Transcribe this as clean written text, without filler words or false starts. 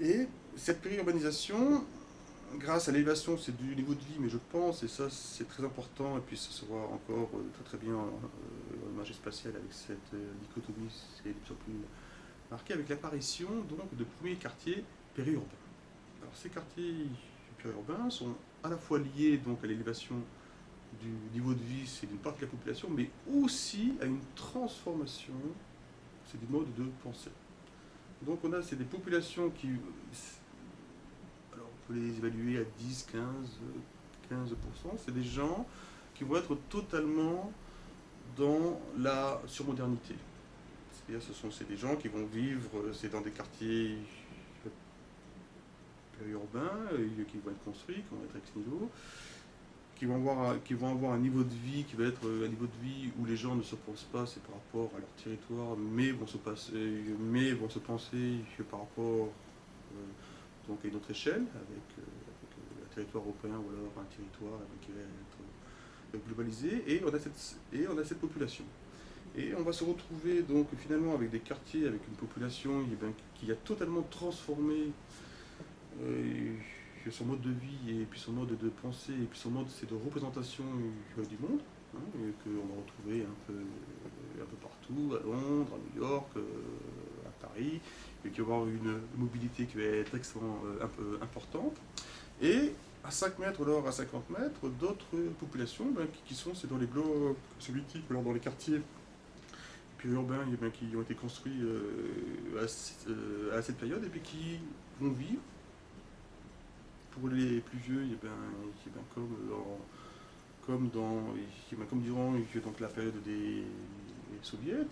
Et cette périurbanisation, grâce à l'élévation du niveau de vie, mais je pense, et ça c'est très important, et puis ça se voit encore très très bien en imagerie spatiale avec cette dichotomie, c'est de plus en plus marqué avec l'apparition donc de premiers quartiers périurbains. Alors ces quartiers périurbains sont à la fois liés donc à l'élévation du niveau de vie, c'est d'une partie de la population, mais aussi à une transformation, c'est du mode de pensée. Donc on a c'est des populations qui, alors on peut les évaluer à 10, 15%, c'est des gens qui vont être totalement dans la surmodernité. C'est-à-dire c'est des gens qui vont vivre, c'est dans des quartiers périurbains, qui vont être construits, qui vont être ex nihilo, qui vont avoir un niveau de vie qui va être un niveau de vie où les gens ne se pensent pas, c'est par rapport à leur territoire, mais vont se penser par rapport donc à une autre échelle, avec un territoire européen ou alors un territoire qui va être globalisé, et on a cette population. Et on va se retrouver donc finalement avec des quartiers, avec une population qui a totalement transformé euh, son mode de vie et puis son mode de pensée et puis son mode c'est de représentation du monde, hein, qu'on va retrouver un peu partout, à Londres, à New York, à Paris, et qui va avoir une mobilité qui va être extrêmement un peu importante. Et à 5 mètres, alors à 50 mètres, d'autres populations qui sont c'est dans les blocs soviétiques, alors dans les quartiers périurbains qui ont été construits à cette période et puis qui vont vivre pour les plus vieux, comme durant donc la période des soviets,